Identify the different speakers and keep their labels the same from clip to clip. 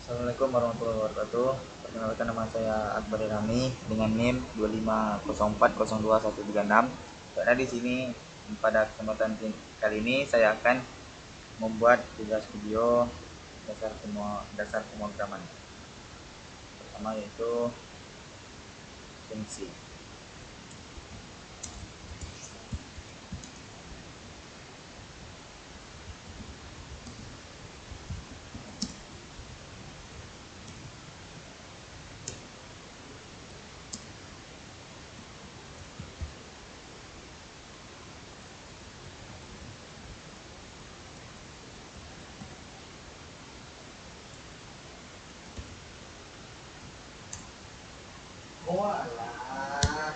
Speaker 1: Assalamualaikum warahmatullahi wabarakatuh. Perkenalkan, nama saya Akbar Rami dengan NIM 250404136. Karena di sini pada kesempatan kali ini saya akan membuat tugas video dasar pemrograman. Pertama yaitu fungsi. Oh alah.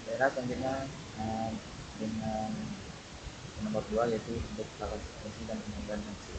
Speaker 1: Daerah selanjutnya dengan nomor 2 yaitu untuk klasifikasi dan pemanggilan fungsi.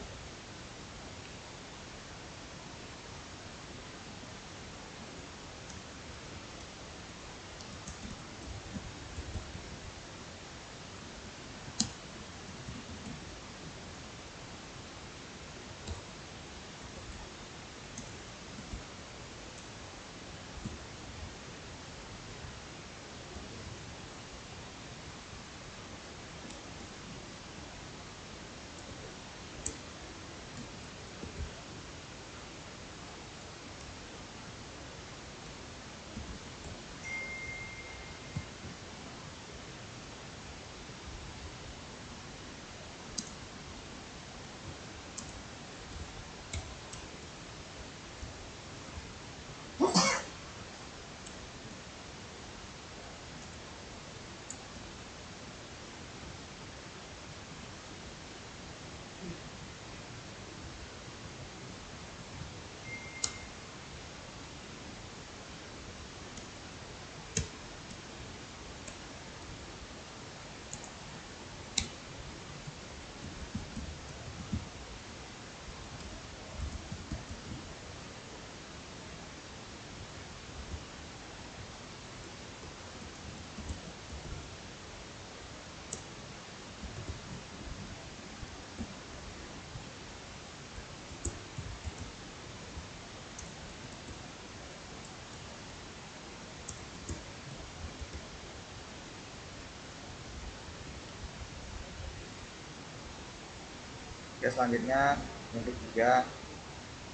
Speaker 1: Oke, selanjutnya yang ketiga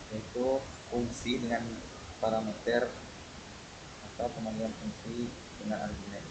Speaker 1: yaitu fungsi dengan parameter atau pemanggilan fungsi dengan argumen.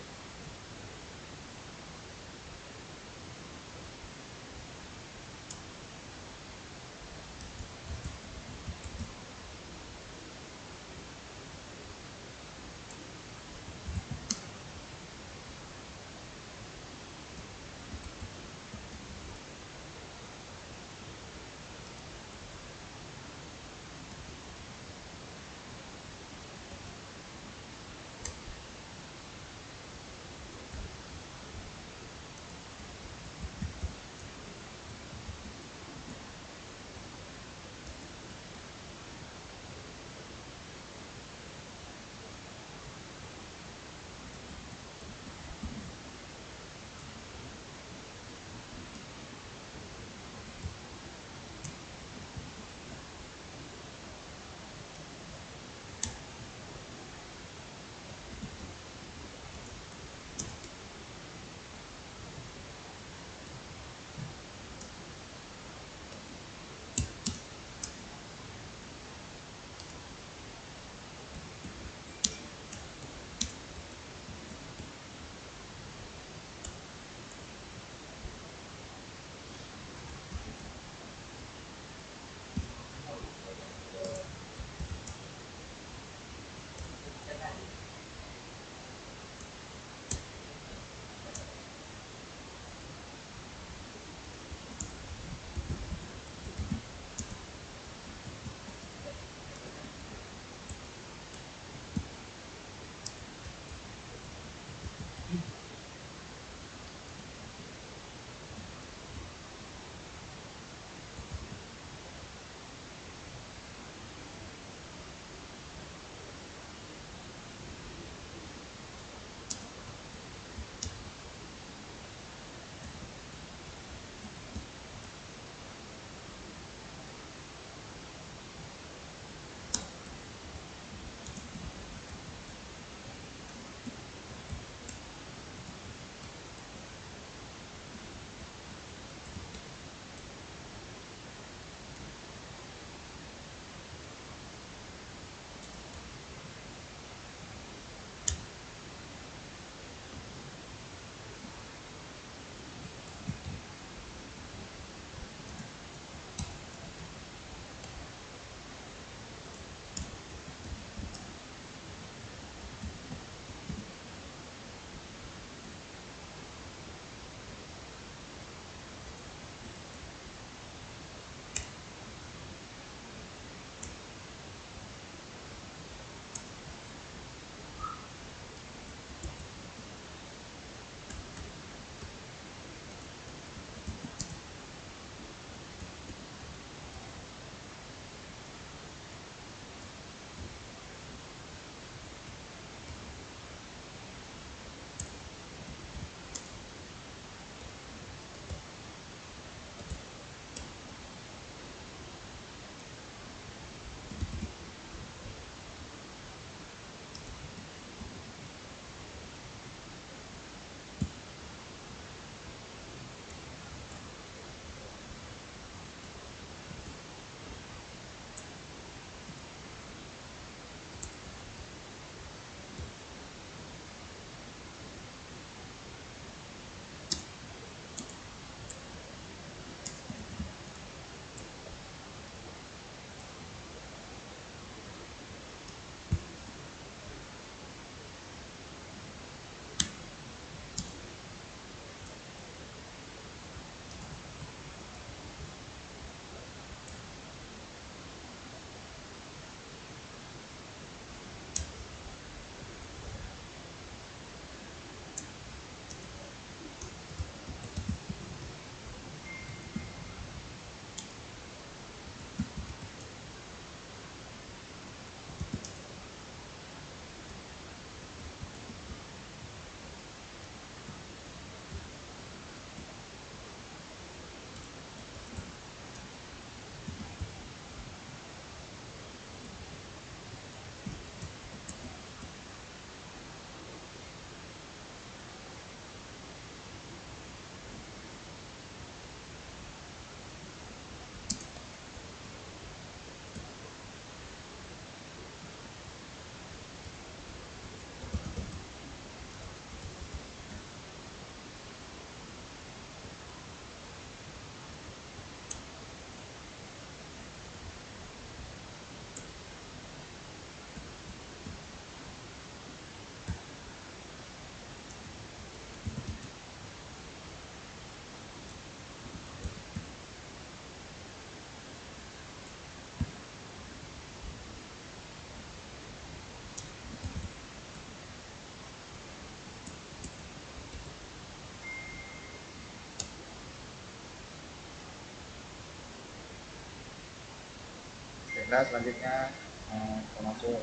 Speaker 1: Baiklah, selanjutnya kita masuk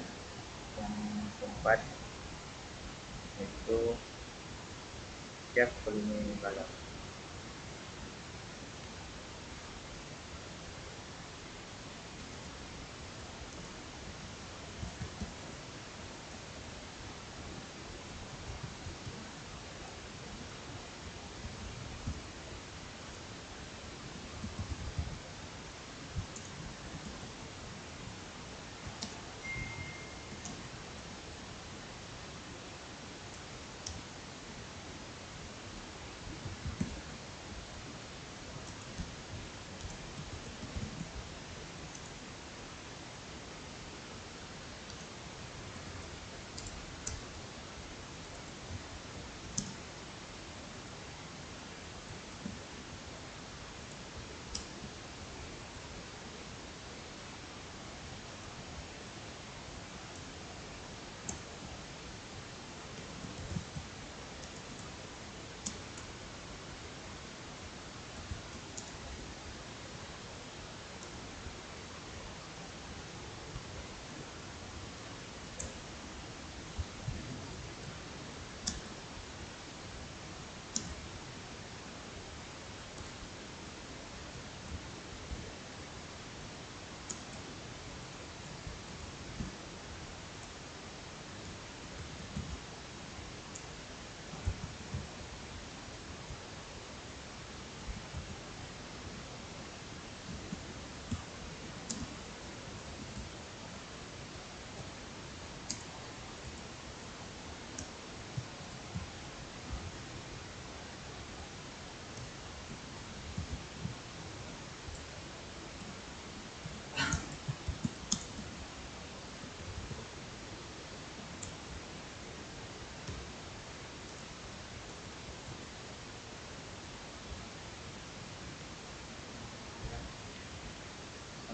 Speaker 1: yang keempat, yaitu Jeff Colini Balap.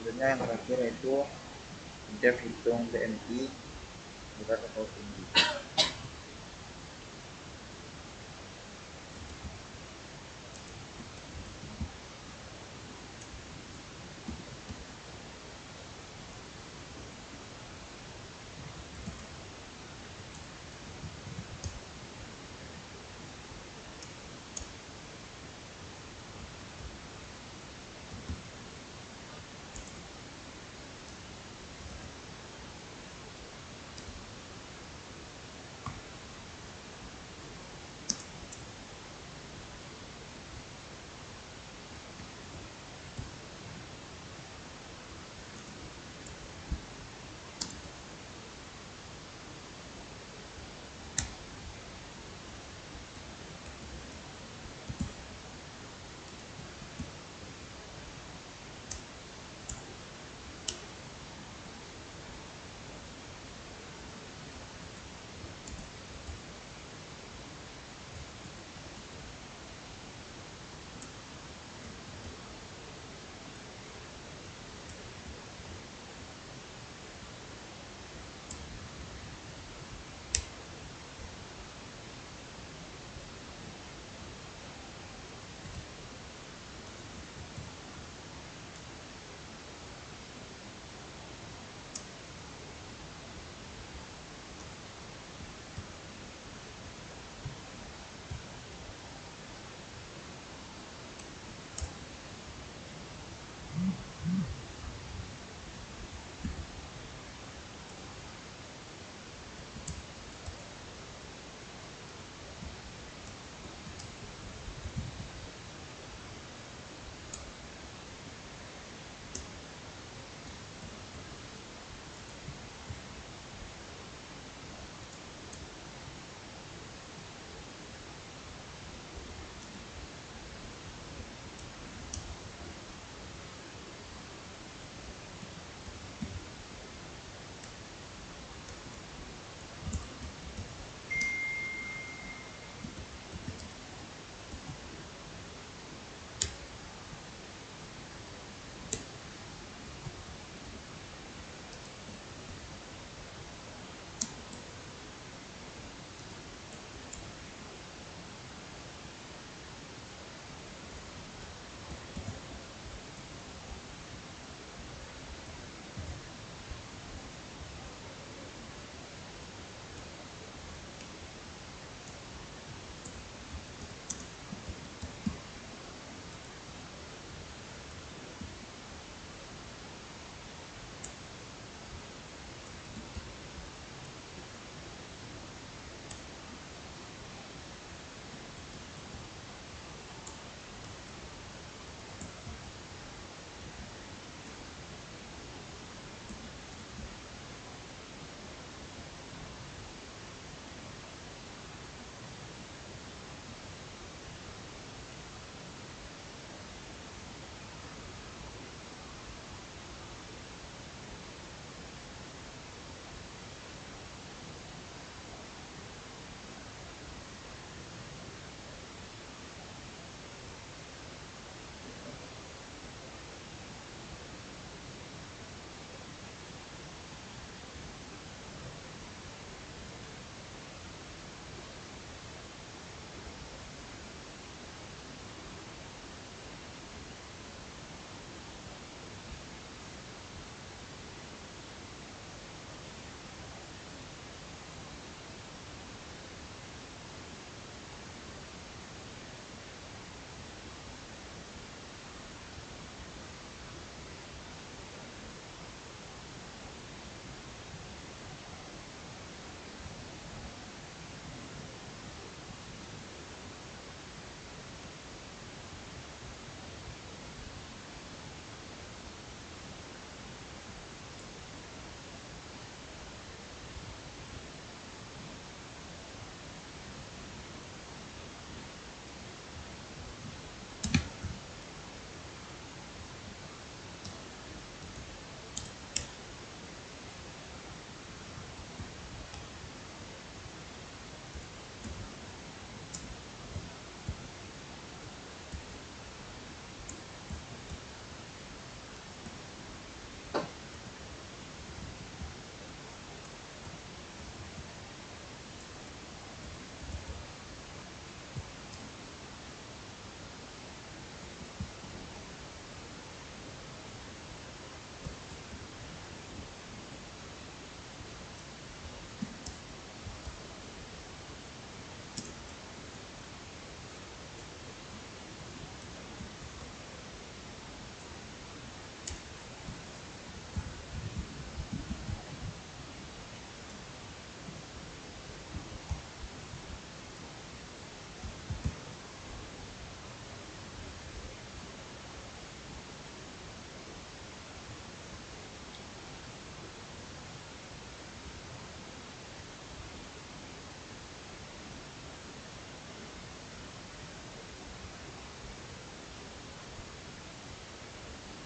Speaker 1: Selanjutnya yang terakhir yaitu Jeff hitung BMI berat atau tinggi.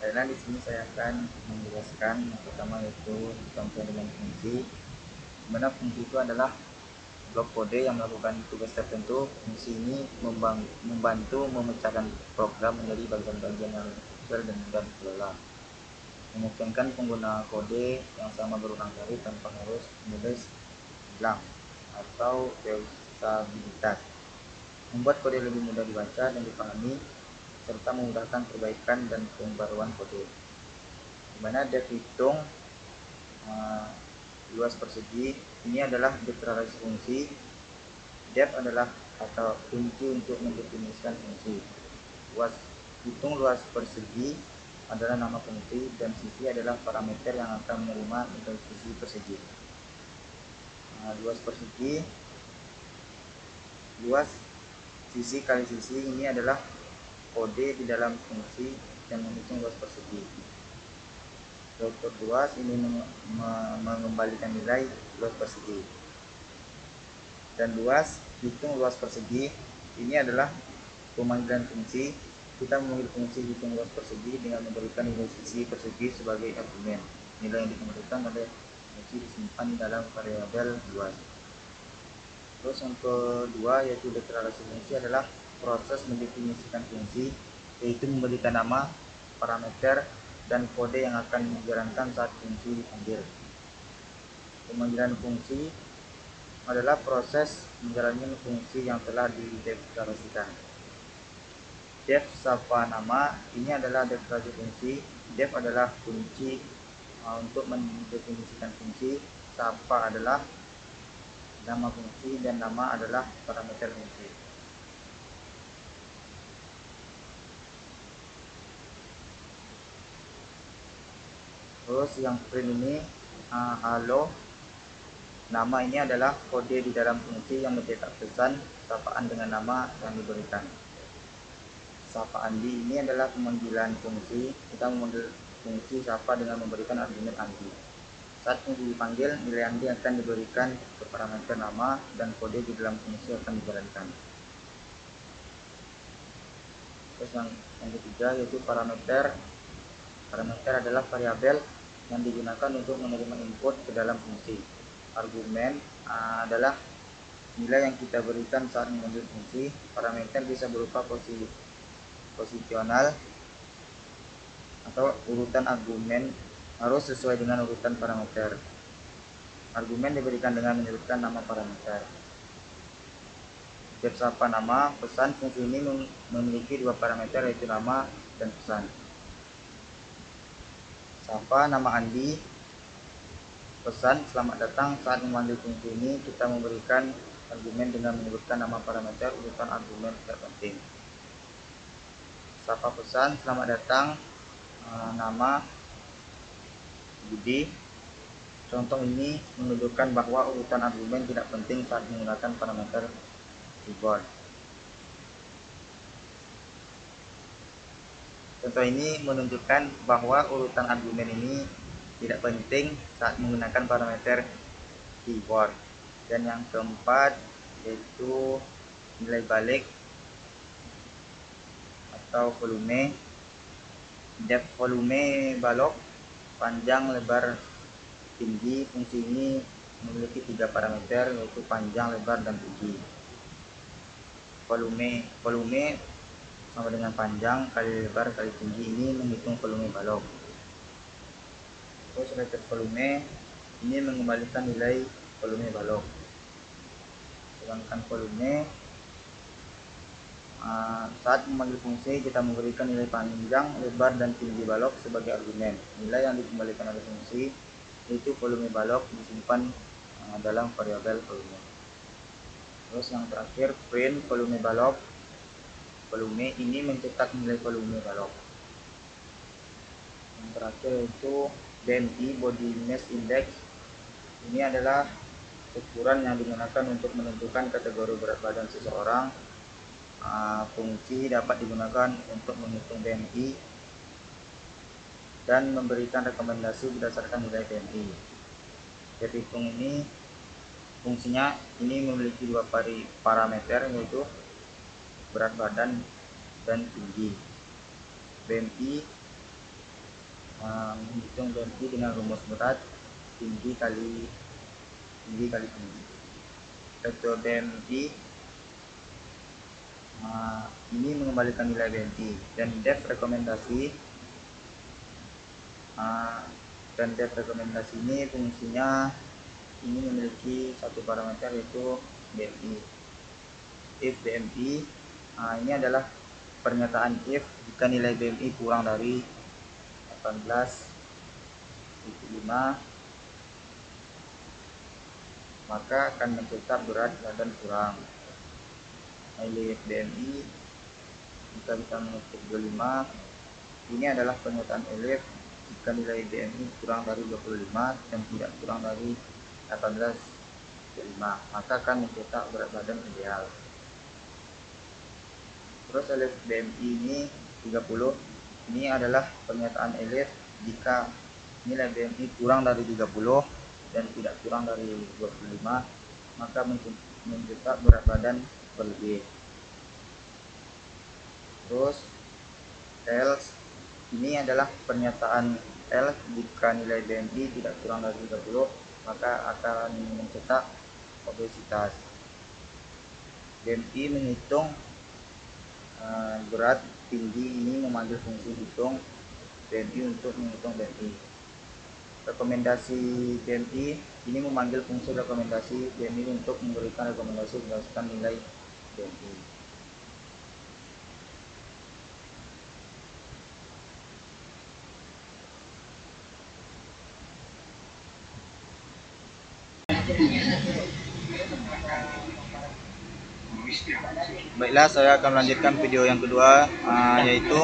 Speaker 1: Karena di sini saya akan menjelaskan yang pertama yaitu contoh dengan fungsi. Dimana fungsi itu adalah blok kode yang melakukan tugas tertentu. Fungsi ini membantu memecahkan program menjadi bagian-bagian yang kecil dan mudah dikelola, memungkinkan pengguna kode yang sama berulang kali tanpa harus menulis ulang atau reusabilitas, membuat kode lebih mudah dibaca dan dipahami, serta memudahkan perbaikan dan pembaruan kode. Dimana def hitung luas persegi ini adalah deklarasi fungsi. Def adalah kata kunci untuk mendefinisikan fungsi. Hitung luas persegi adalah nama fungsi, dan sisi adalah parameter yang akan menerima nilai sisi persegi. Luas persegi, luas sisi kali sisi ini adalah kode di dalam fungsi yang menghitung luas persegi. Vektor luas ini mengembalikan nilai luas persegi. Dan luas hitung luas persegi ini adalah pemanggilan fungsi. Kita memanggil fungsi hitung luas persegi dengan memberikan nilai sisi persegi sebagai argumen. Nilai yang dikembalikan oleh fungsi disimpan dalam variabel luas. Terus yang kedua yaitu deklarasi fungsi adalah proses mendefinisikan fungsi, yaitu memberikan nama, parameter, dan kode yang akan dijalankan saat fungsi dipanggil. Pemanggilan fungsi adalah proses menjalankan fungsi yang telah dideklarasikan. Def sapa nama ini adalah deklarasi fungsi. Def adalah kunci untuk mendefinisikan fungsi. Sapa adalah nama fungsi dan nama adalah parameter fungsi. Terus yang print ini halo. Nama ini adalah kode di dalam fungsi yang mencetak pesan sapaan dengan nama yang diberikan. Sapa Andi ini adalah pemanggilan fungsi. Kita memanggil fungsi sapa dengan memberikan argumen Andi. Saat fungsi dipanggil, nilai Andi akan diberikan ke parameter nama dan kode di dalam fungsi akan dijalankan. Terus yang ketiga yaitu parameter. Parameter adalah variabel yang digunakan untuk menerima input ke dalam fungsi. Argumen adalah nilai yang kita berikan saat memanggil fungsi. Parameter bisa berupa posisional atau urutan argumen, harus sesuai dengan urutan parameter. Argumen diberikan dengan menyebutkan nama parameter. Def sapa nama, pesan. Fungsi ini memiliki dua parameter yaitu nama dan pesan. Sapa nama Andi, pesan selamat datang. Saat memanggil fungsi ini kita memberikan argumen dengan menyebutkan nama parameter urutan argumen tidak penting. Sapa pesan selamat datang, nama Budi. Contoh ini menunjukkan bahwa urutan argumen tidak penting saat menggunakan parameter keyboard. Contoh ini menunjukkan bahwa urutan argumen ini tidak penting saat menggunakan parameter keyboard. Dan yang keempat yaitu nilai balik atau volume. Def volume balok, panjang, lebar, tinggi. Fungsi ini memiliki tiga parameter yaitu panjang, lebar, dan tinggi. Volume sama dengan panjang kali lebar kali tinggi, ini menghitung volume balok. Terus return volume ini mengembalikan nilai volume balok. Sedangkan volume saat memanggil fungsi kita memberikan nilai panjang, lebar, dan tinggi balok sebagai argumen. Nilai yang dikembalikan oleh fungsi yaitu volume balok disimpan dalam variabel volume. Terus yang terakhir print volume balok. Volume ini mencetak nilai volume balok. Yang terakhir yaitu BMI, body mass index. Ini adalah ukuran yang digunakan untuk menentukan kategori berat badan seseorang. Fungsi dapat digunakan untuk menghitung BMI dan memberikan rekomendasi berdasarkan nilai BMI. Def hitung ini fungsinya ini memiliki dua parameter yaitu berat badan dan tinggi. BMI menghitung BMI dengan rumus berat tinggi kali tinggi. Vektor BMI ini mengembalikan nilai BMI, dan def rekomendasi ini fungsinya ini memiliki satu parameter, yaitu BMI. If BMI ini adalah pernyataan if jika nilai BMI kurang dari 18,5, maka akan mencetak berat badan kurang. Nilai BMI jika kita mengetik 25, ini adalah pernyataan elif jika nilai BMI kurang dari 25 dan tidak kurang dari 18,5, maka akan mencetak berat badan ideal. Terus elif BMI ini 30, ini adalah pernyataan elif jika nilai BMI kurang dari 30 dan tidak kurang dari 25, maka mencetak berat badan berlebih. Terus else ini adalah pernyataan else jika nilai BMI tidak kurang dari 30, maka akan mencetak obesitas. BMI menghitung berat tinggi ini memanggil fungsi hitung BMI untuk menghitung BMI. Rekomendasi BMI ini memanggil fungsi rekomendasi BMI untuk memberikan rekomendasi berdasarkan nilai BMI. Baiklah, saya akan melanjutkan video yang kedua, yaitu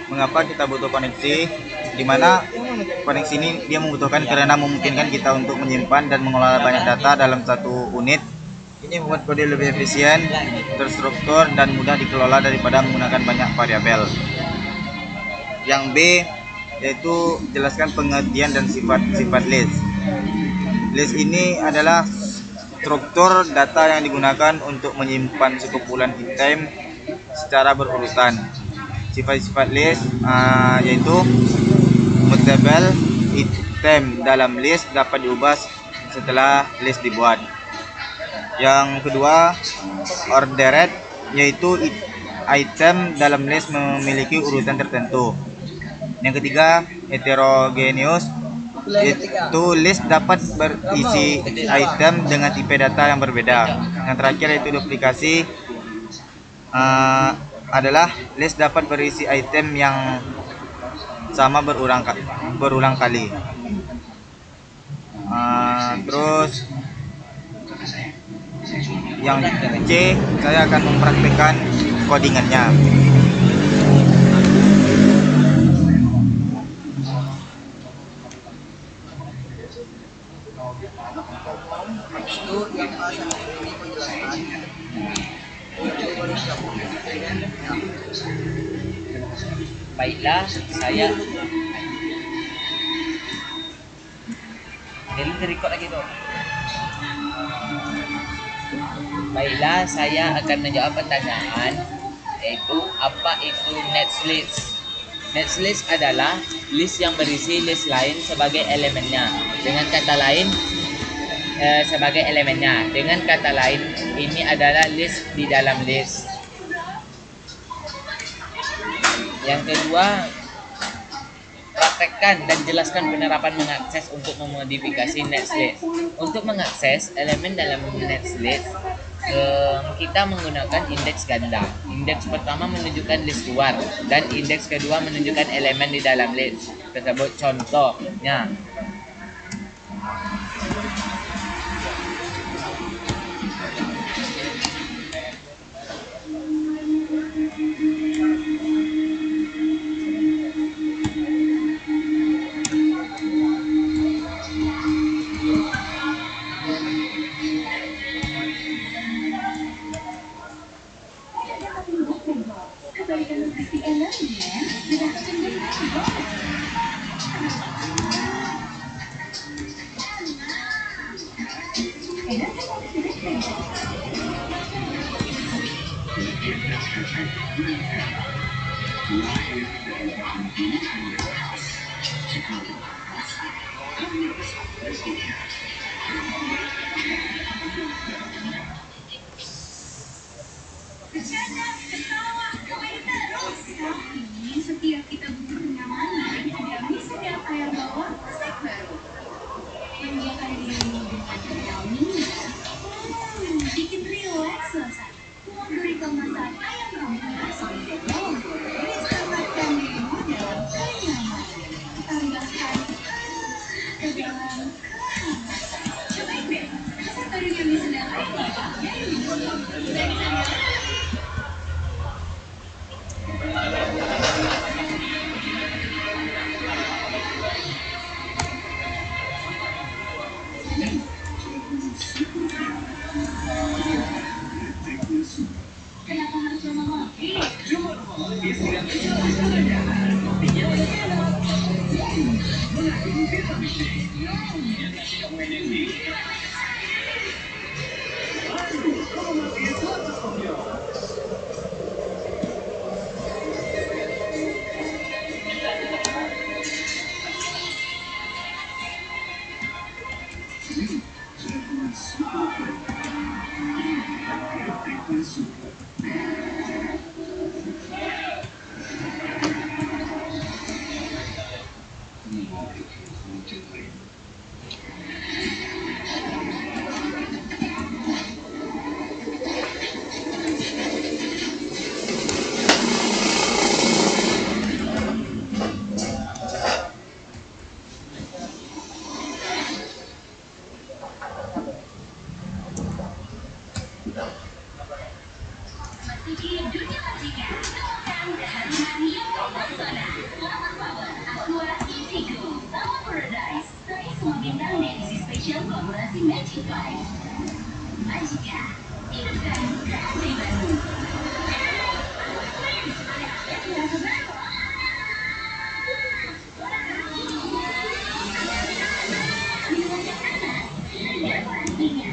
Speaker 1: mengapa kita butuh koneksi, dimana koneksi ini dia membutuhkan karena memungkinkan kita untuk menyimpan dan mengelola banyak data dalam satu unit. Ini membuat kode lebih efisien, terstruktur, dan mudah dikelola daripada menggunakan banyak variabel. Yang B yaitu jelaskan pengertian dan sifat-sifat list. List ini adalah struktur data yang digunakan untuk menyimpan sekumpulan item secara berurutan. Sifat-sifat list yaitu mutable, item dalam list dapat diubah setelah list dibuat. Yang kedua, ordered, yaitu item dalam list memiliki urutan tertentu. Yang ketiga, heterogeneous, itu list dapat berisi item dengan tipe data yang berbeda. Yang terakhir yaitu duplikasi, adalah list dapat berisi item yang sama berulang kali. Terus yang C, saya akan mempraktikkan codingannya.
Speaker 2: Baiklah, saya record lagi tuh. Baiklah, saya akan menjawab pertanyaan, yaitu apa itu netlist. Netlist adalah list yang berisi list lain sebagai elemennya. Dengan kata lain, ini adalah list di dalam list. Yang kedua, praktekkan dan jelaskan penerapan mengakses untuk memodifikasi netlist. Untuk mengakses elemen dalam netlist, kita menggunakan indeks ganda. Indeks pertama menunjukkan list luar dan indeks kedua menunjukkan elemen di dalam list tersebut. Contohnya,
Speaker 3: Tapi setiap kita butuh kenyamanan, Xiaomi setiap air bawah snack baru. Menjaga diri dengan Xiaomi, bikin rileks suasana. Uang dari kemasan ayam kampung solid bawang goreng, selamatkan dirimu dalam kenyamanan. Tambahkan ke dalam kehangatan. Cobain deh, rasa baru Xiaomi sedang Kenapa harus lama ngopi? Masuki dunia majikan, temukan kehati-hati yang mempesona. Lama Power, Aqua, Indigo, Lama Paradise, raih semua bintang di edisi spesial kolaborasi Magic 5. Majika, hidupkan kreasi baru. Rasa baru. Minuman yang panas, dan pastinya.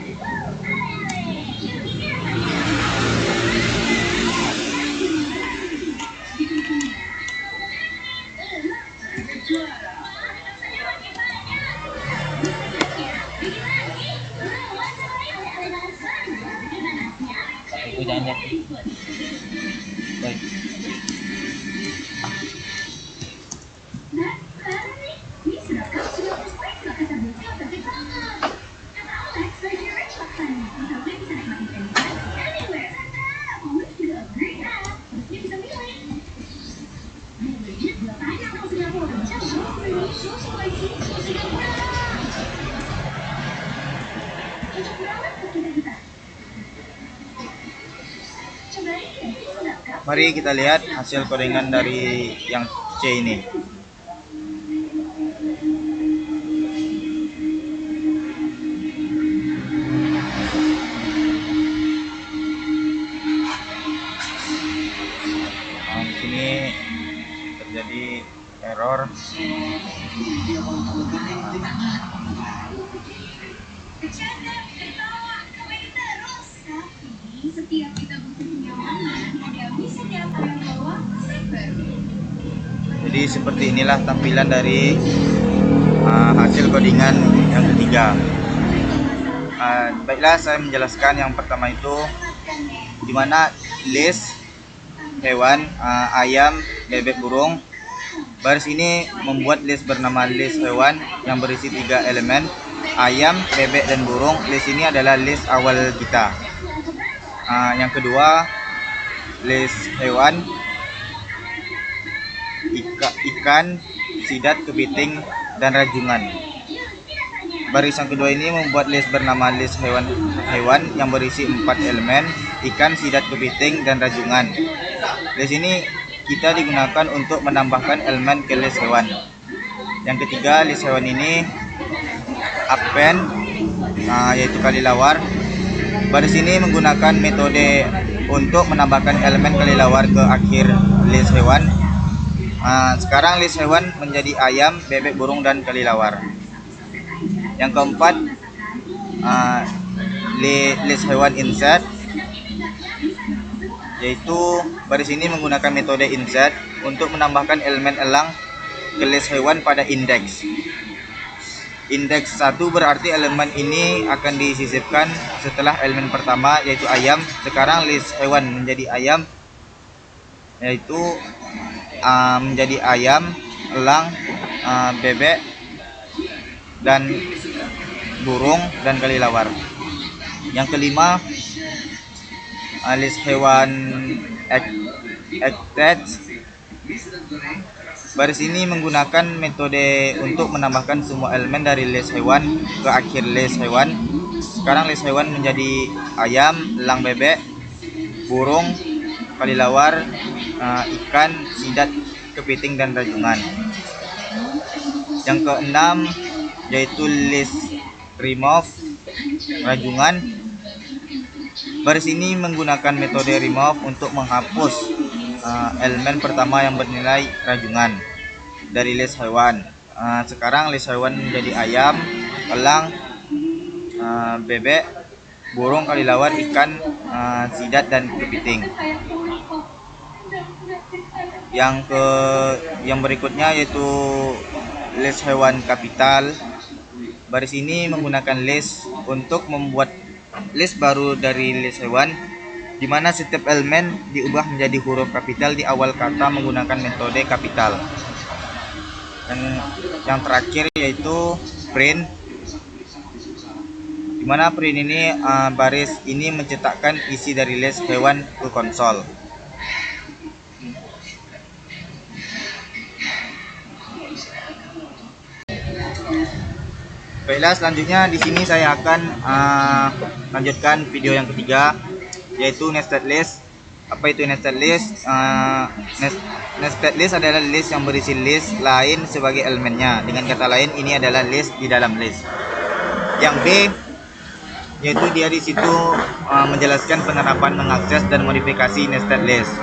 Speaker 2: Aku jangan lihat. Baik.
Speaker 3: Nah, sekarang nih, ini sudah kapsul spice gak kata bukti otentik banget. Kata Alex, versi rich makannya. Tapi bisa nikmatin anytime, anywhere. Alex juga upgrade kan, terusnya bisa milih. Legit, gak tanya sama Singapura. Coba, so spicy, so Singapura. Cocok banget ke kita-kita. Cobain deh, sedap kan?
Speaker 1: Mari kita lihat hasil kodengan dari yang C ini. Nah, di sini terjadi error.
Speaker 3: Bercanda, ketawa, kembali terus. Tapi setiap kita butuh kenyamanan, Xiaomi setiap air bawah snack baru.
Speaker 1: Jadi seperti inilah tampilan dari hasil codingan yang ketiga. Baiklah, saya menjelaskan yang pertama itu di mana list hewan, ayam, bebek, burung. Baris ini membuat list bernama list hewan yang berisi 3 elemen. Ayam, bebek, dan burung. List ini adalah list awal kita. Yang kedua, list hewan, ikan, sidat, kepiting, dan rajungan. Baris yang kedua ini membuat list bernama list hewan yang berisi 4 elemen, ikan, sidat, kepiting, dan rajungan. List ini kita digunakan untuk menambahkan elemen ke list hewan. Yang ketiga, list hewan ini append, yaitu kelelawar. Baris ini menggunakan metode untuk menambahkan elemen kelelawar ke akhir list hewan. Sekarang list hewan menjadi ayam, bebek, burung, dan kelelawar. Yang keempat, list hewan insert, yaitu baris ini menggunakan metode insert untuk menambahkan elemen elang ke list hewan pada indeks. Indeks 1 berarti elemen ini akan disisipkan setelah elemen pertama yaitu ayam. Sekarang list hewan menjadi ayam, yaitu menjadi ayam, elang, bebek, dan burung, dan kelelawar. Yang kelima, list hewan attach. Baris ini menggunakan metode untuk menambahkan semua elemen dari list hewan ke akhir list hewan. Sekarang list hewan menjadi ayam, elang, bebek, burung, kelelawar, ikan, sidat, kepiting, dan rajungan. Yang keenam yaitu list remove rajungan. Baris ini menggunakan metode remove untuk menghapus elemen pertama yang bernilai rajungan dari list hewan. Sekarang list hewan menjadi ayam, elang, bebek, burung, kelelawar, ikan, sidat, dan kepiting. Yang berikutnya yaitu list hewan kapital. Baris ini menggunakan list untuk membuat list baru dari list hewan, di mana setiap elemen diubah menjadi huruf kapital di awal kata menggunakan metode kapital. Dan yang terakhir yaitu print, di mana print ini baris ini mencetakkan isi dari list hewan ke konsol. Baiklah, selanjutnya di sini saya akan lanjutkan video yang ketiga, yaitu nested list. Apa itu nested list? Nested list adalah list yang berisi list lain sebagai elemennya. Dengan kata lain, ini adalah list di dalam list. Yang B, yaitu dia di situ menjelaskan penerapan mengakses dan modifikasi nested list.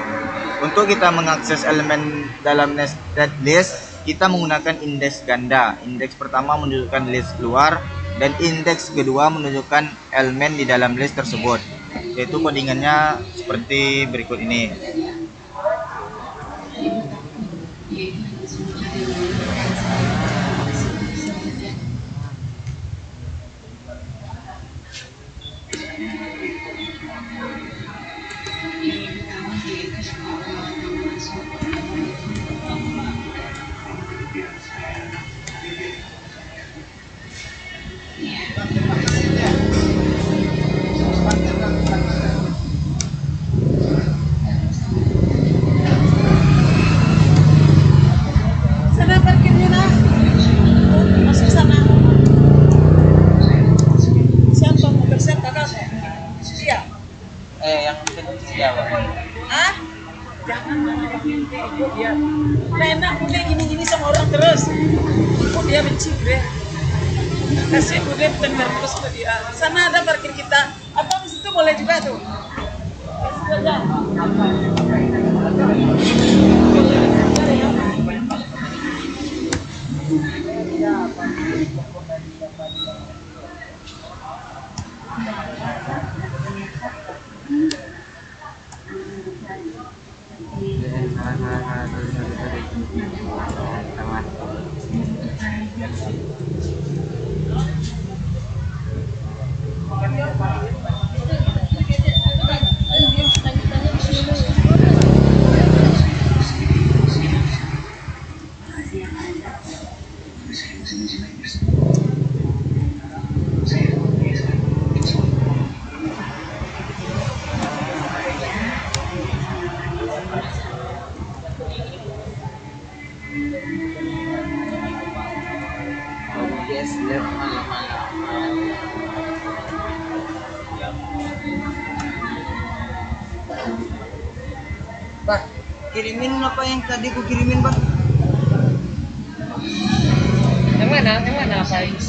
Speaker 1: Untuk kita mengakses elemen dalam nested list, kita menggunakan indeks ganda. Indeks pertama menunjukkan list luar dan indeks kedua menunjukkan elemen di dalam list tersebut. Yaitu codingannya seperti berikut ini.
Speaker 4: Sana parkirnya nah. Masuk sana. Siapa mau bersiap kakak? Iya.
Speaker 2: Yang siapa?
Speaker 4: Ah? Jangan marah ikut dia. Enak udah gini-gini sama orang terus. Kok dia benci gue? Kasih gue tenger terus ke dia. Sana ada parkir kita. Apa di situ boleh juga tuh? Kasih aja.
Speaker 2: Yes, left malam-malam.
Speaker 1: Pak, kirimin apa yang tadi ku kirimin, Pak?
Speaker 2: Yang mana? Yang mana apa ini?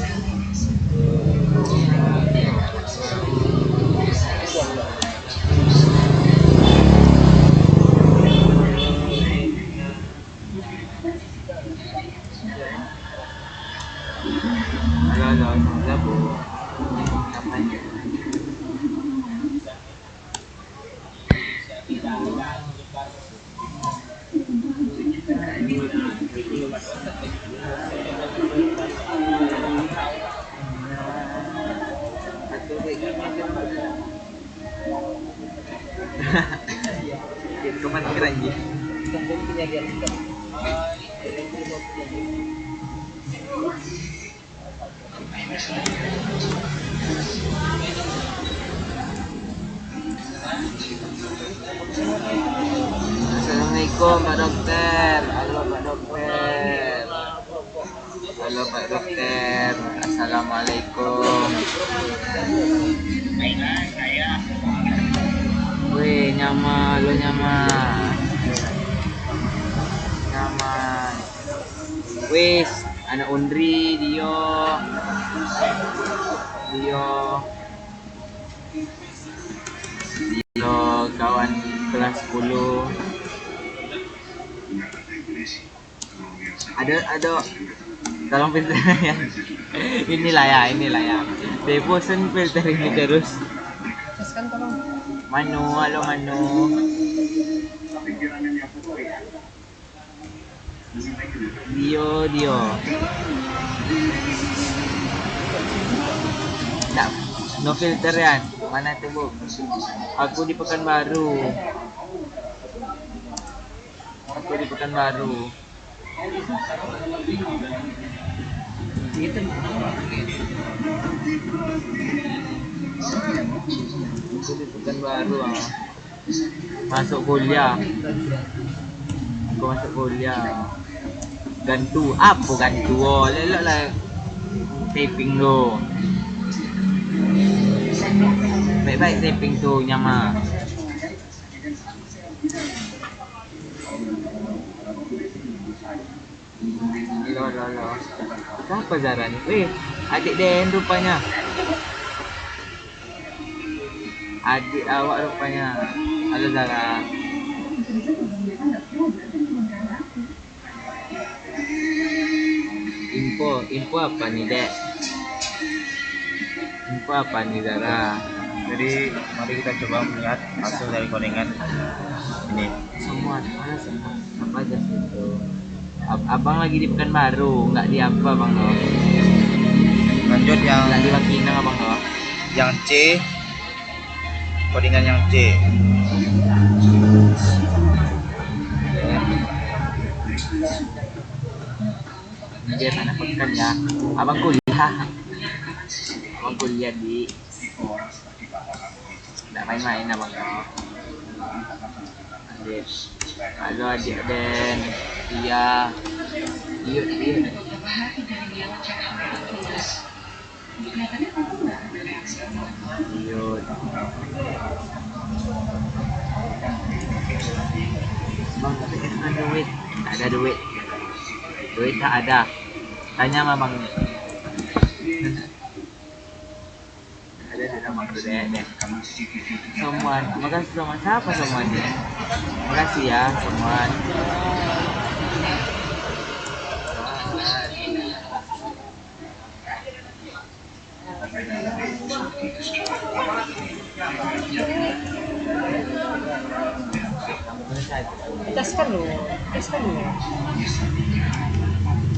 Speaker 1: Kemana kira anjing? Assalamualaikum Pak Dokter. Halo Pak Dokter. Halo Pak Dokter. Assalamualaikum. Wih, nyaman, lo nyaman. Nyaman. Wis, anak Undri, Dio. Kawan kelas 10. Ada tolong filter ya. Inilah ya. Devotion filter ini terus.
Speaker 2: Kan tolong.
Speaker 1: Halo Manu. Dio. Nggak, no filter ya. Mana tuh Bu? Aku di Pekanbaru.
Speaker 2: Gitu.
Speaker 1: Aku di Pekanbaru. Masuk kuliah. Gantu apa gantu? Oh, lelok lah taping lo. Baik taping tu nyama. Lo. Siapa Zara ni? Adik Den rupanya. Adik awak rupanya. Halo Zara. Info apa nih Dek? Info apa nih Zara? Jadi mari kita coba melihat hasil dari codingan ini. Semua apa aja sih itu? Abang lagi di Pekanbaru, nggak di apa Bang Doh? Lanjut yang nggak di Wakinang Abang Doh? Yang C, codingan yang C. Biar anak pekan ya. Abang kuliah di nggak main-main Abang Doh. Halo adik Den. Iya. Bang, tapi kan ada duit. Tak ada duit. Duit tak ada. Tanya sama Bang. Ada di nama Dek. Someone. Makasih sama siapa semuanya? Makasih ya Someone.
Speaker 2: Teskan dulu.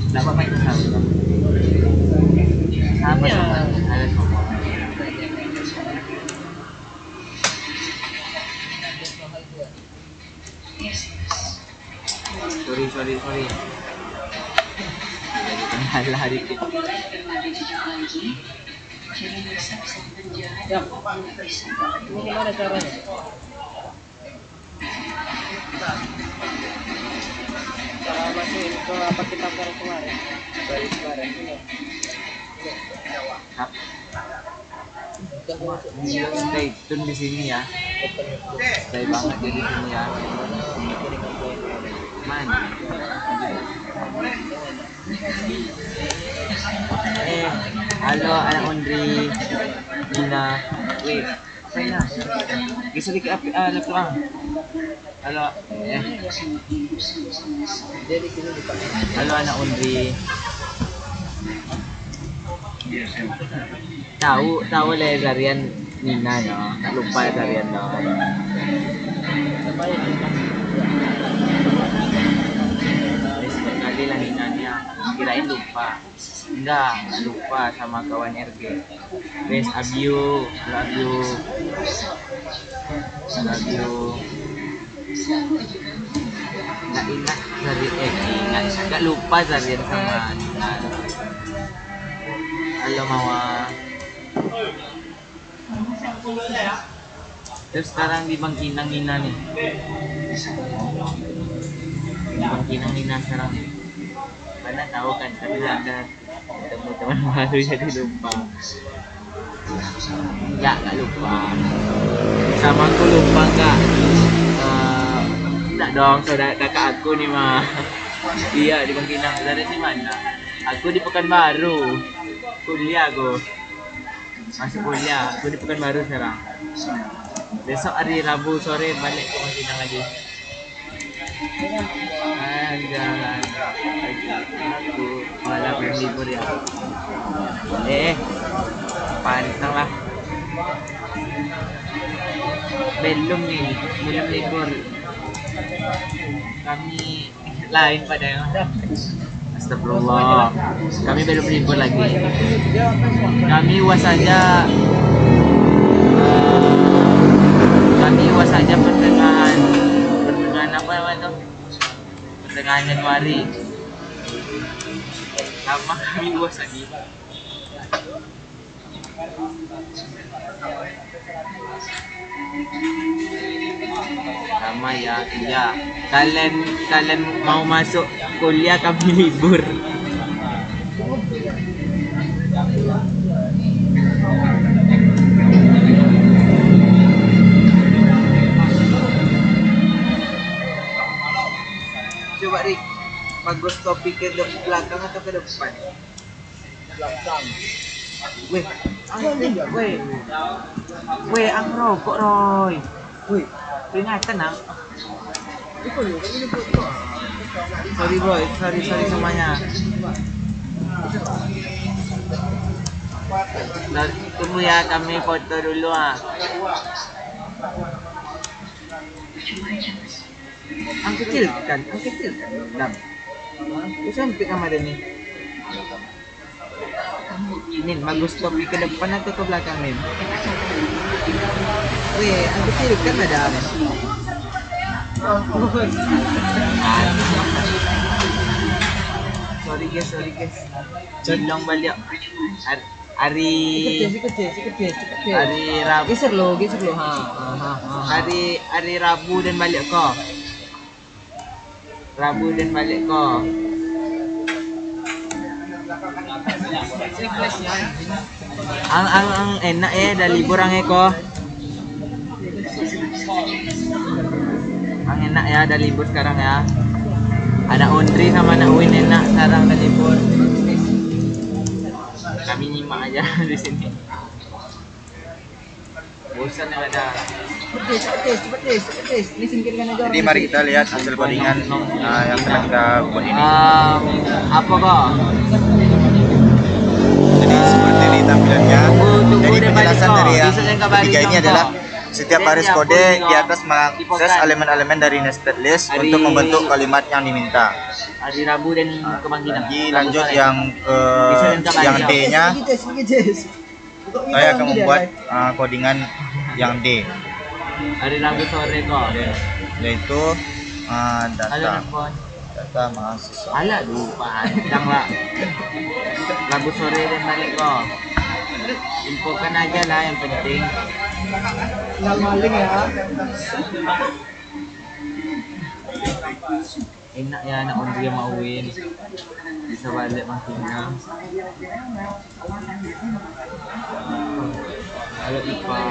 Speaker 1: Nggak apa-apa itu sama. Sama
Speaker 2: Iya.
Speaker 1: Ada semua. Sorry. Jadi kendala dikit.
Speaker 2: Ya. Ini gimana caranya? Cara masukin ke apa kita kemarin? Dari kemarin.
Speaker 1: Stay tune di sini ya. Stay banget di sini ya. Mana? Halo anak Undri, Nina, wait, saya, bisa dikit laptop bang. Halo, halo anak Undri. Tahu lah Zarian Nina no, tak lupa Zarian no. Kali lah Nina niya.
Speaker 2: kirain lupa. Enggak lupa sama kawan RG. Guys, love you. Nggak ingat nggak lupa Zarian sama Nina. Halo Mawa. Terus sekarang di Bangkinang Nina nih. Di Bangkinang Nina sekarang. Mana tahu kan ada ketemu teman baru jadi lupa. Nggak lupa. Sama aku lupa nggak? Enggak dong, saudara kakak aku nih mah. Iya di Bangkinang. Dari di mana? Aku di Pekanbaru. Kuliah aku. Masuk kuliah. Aku di Pekanbaru sekarang. Besok hari Rabu sore balik ke Bangkinang lagi. Jalan aku malah belum libur ya. Pantang lah. Belum libur. Kami lain pada yang astagfirullah. Kami belum libur lagi. Kami uas saja. Pertengahan apa namanya tuh? Pertengahan Januari. Lama kami uas lagi. Lama ya, iya. Kalian mau masuk kuliah kami libur. Coba Rik, bagus topik ke belakang atau ke depan? Belakang. Weh, ang rokok Roy. Wih, peringatan ang. Sorry bro, sorry semuanya. Tunggu ya, kami foto dulu ah. Ang kecil kan? Dam. Itu sampai kamar ini. Nin, bagus topi ke depan atau ke belakang Nin? Weh, ang kecil kan ada Nin? Sorry guys. Condong balik. Hari Rabu. Geser lo. Hari Rabu dan balik kok. Ang enak ya, dah libur ang Eko. Ang enak ya, dah libur sekarang ya. Anak Ondri sama anak Win enak sekarang dah libur. Kami nyimak aja di sini. Bosan yang ada. Pedes. Ini singkirkan aja.
Speaker 1: Jadi mari kita lihat hasil codingan yang telah kita buat ini.
Speaker 2: Apa kok?
Speaker 1: Jadi seperti ini tampilannya. Jadi penjelasan dari yang ketiga ini adalah setiap baris kode di atas mengakses elemen-elemen dari nested list untuk membentuk kalimat yang diminta.
Speaker 2: Hari Rabu dan kemungkinan.
Speaker 1: Lagi lanjut yang D-nya. Saya akan membuat codingan yang D.
Speaker 2: Hari Rabu sore kok.
Speaker 1: Yaitu data mahasiswa.
Speaker 2: Alah lupa, jangan Rabu sore dan balik kok. Infokan aja lah yang penting.
Speaker 4: Nggak maling ya.
Speaker 2: Enak ya anak Ondri sama Win. Bisa balik makinnya. Halo Ipa.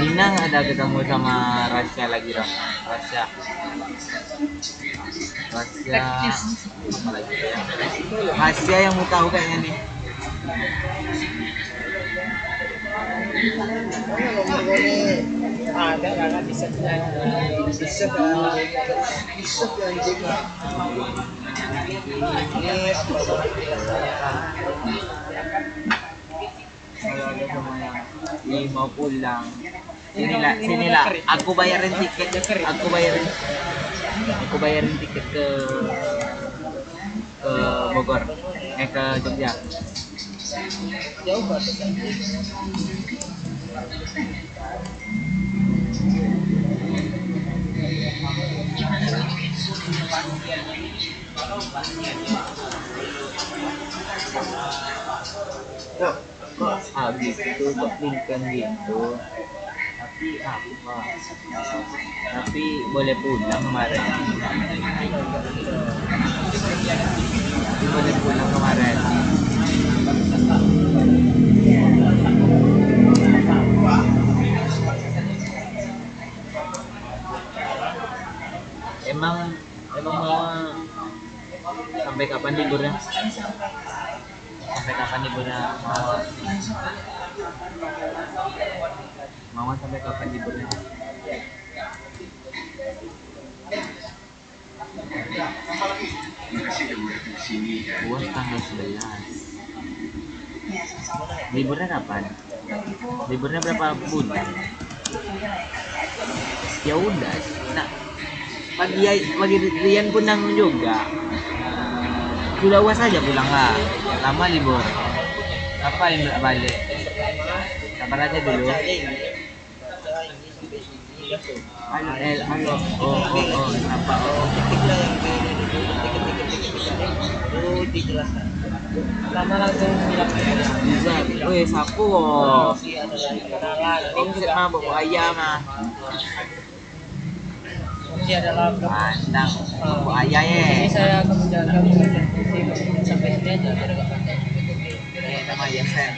Speaker 2: Nina ada ketemu sama Rasya lagi dong. Rasya apa lagi ya? Rasya yang mau tahu kayaknya nih.
Speaker 4: Ada karena bisa
Speaker 2: Kalau ada sama yang mau pulang. Sinilah. Aku bayarin tiket. Aku bayarin tiket ke Bogor. Ke Jogja.
Speaker 4: Jauh banget.
Speaker 2: Kok habis itu kok Lincoln gitu. Tapi boleh pulang kemarin. Emang mau sampai kapan liburnya? Mama sampai kapan liburnya? Puas tanggal 11. Liburnya kapan? Liburnya berapa bulan? Ya udah. Nah, bagi Rian pun nanggung juga. Sudah uas aja pulang lah. Lama libur. Apa yang balik? Sabar aja dulu. Halo. Oh, apa?
Speaker 4: Itu dijelaskan. Lama langsung bilang
Speaker 2: Bisa. Weh, sapu. Oh,
Speaker 4: ada lagi kenalan.
Speaker 2: omset mah bawa ayam mah.
Speaker 4: Masih ada laptop.
Speaker 2: Pandang. Bawa ayam
Speaker 4: Ini
Speaker 2: ya.
Speaker 4: saya akan menjaga sampai sini aja biar nggak panjang.
Speaker 2: Nama ya Sen.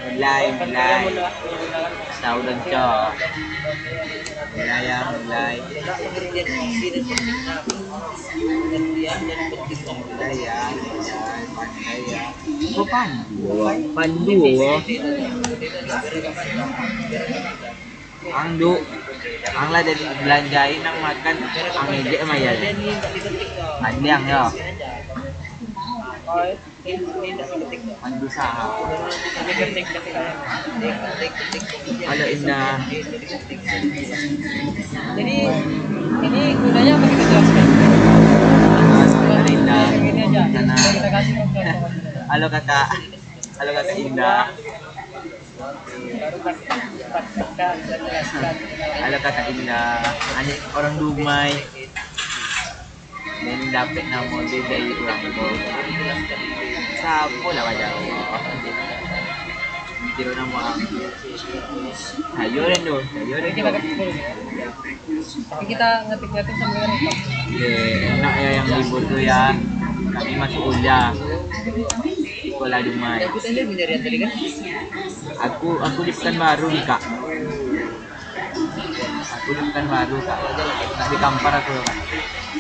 Speaker 2: Mulai. Tahu dan cok. Mulai. Pandai ya. Kok pandu? Angdu. Ang lah dari belanjain ang makan ang ejek mah ya. Panjang ya. Pandu saham. Halo Indah.
Speaker 4: Jadi ini gunanya apa kita jelaskan?
Speaker 2: Halo Indah.
Speaker 4: Ini aja.
Speaker 2: Sana.
Speaker 4: Kita kasih
Speaker 2: Halo kakak. Halo kakak Indah.
Speaker 4: baru kita jelaskan.
Speaker 2: Halo kakak Indah. Anak orang Dumai. Dan dapat nama dia dari orang tua. Siapa lah wajah Allah. Kira nama aku. Ayo tu.
Speaker 4: Jadi kita ketik dulu. Tapi kita ngetik sambil ngetik.
Speaker 2: Enak ya yang libur tu ya. Kami masuk kuliah. Sekolah Dumai.
Speaker 4: Aku tadi mencari tadi kan.
Speaker 2: Aku di Pekanbaru nih kak. Nak di Kampar aku kak.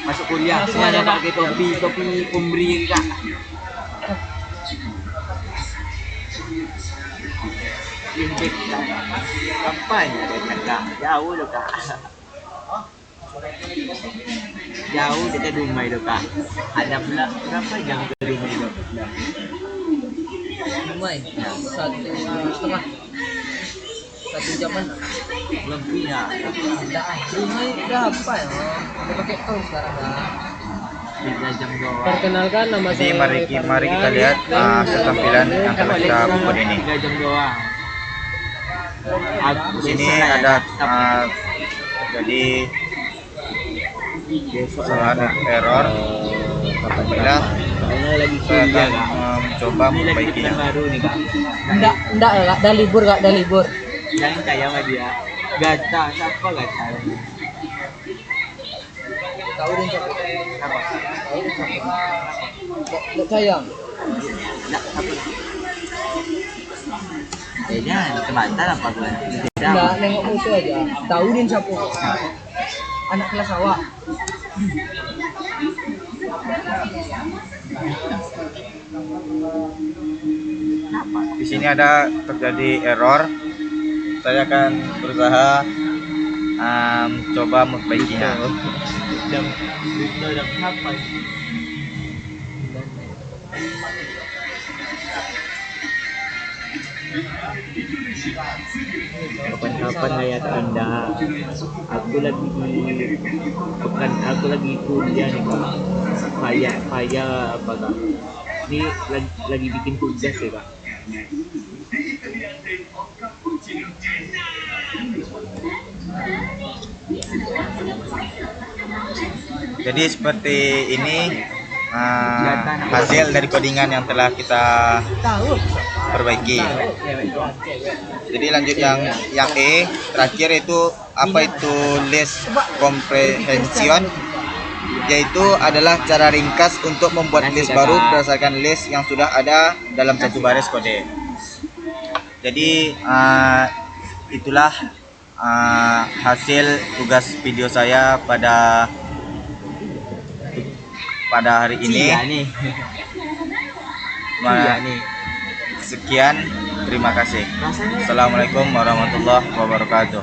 Speaker 2: Masuk kuliah. Semuanya pakai topi pemberi kak. Limpik kak. Kampanye dekat kak. Jauh tu kak. Jauh dekat Dumai tu kak. Ada pula berapa jam ke Dumai tu?
Speaker 4: Dumai. 1,5. 1 jaman.
Speaker 2: Lebih ya.
Speaker 4: Dumai udah apa ya? Udah pakai tol sekarang kan.
Speaker 2: 3 jam doang.
Speaker 4: Perkenalkan nama
Speaker 1: Jadi
Speaker 4: saya.
Speaker 1: mari kita lihat ketampilan yang telah kita buat ini.
Speaker 2: 3 jam doang.
Speaker 1: Di sini ada jadi kesalahan error. Alhamdulillah
Speaker 2: lagi
Speaker 1: saya
Speaker 2: kuliah
Speaker 1: akan
Speaker 2: kak.
Speaker 1: mencoba
Speaker 2: Ini lagi di
Speaker 1: memperbaikinya.
Speaker 2: Pekanbaru nih kak.
Speaker 4: Enggak ya, dah libur enggak, dah libur.
Speaker 2: Jangan kayak sama dia. Gata, siapa gata?
Speaker 4: Tahu dan siapa?
Speaker 2: Apa?
Speaker 4: Tahu dan siapa? Enggak sayang.
Speaker 2: Enggak, siapa? Jangan, teman apa gue?
Speaker 4: Enggak, nengok musuh aja. Tahu dan siapa? Anak kelas awak.
Speaker 1: Di sini ada terjadi error. Saya akan berusaha coba memperbaikinya.
Speaker 2: Jam apa?
Speaker 5: Kapan-kapan ayat Anda, aku lagi aku lagi kuliah nih kak. Payah apa kak? Ini lagi bikin tugas ya kak.
Speaker 1: Jadi seperti ini hasil dari codingan yang telah kita perbaiki. Jadi lanjut yang E terakhir itu apa itu list comprehension, yaitu adalah cara ringkas untuk membuat list baru berdasarkan list yang sudah ada dalam satu baris kode. Jadi itulah hasil tugas video saya pada hari ini. Sekian, terima kasih. Assalamualaikum warahmatullahi wabarakatuh.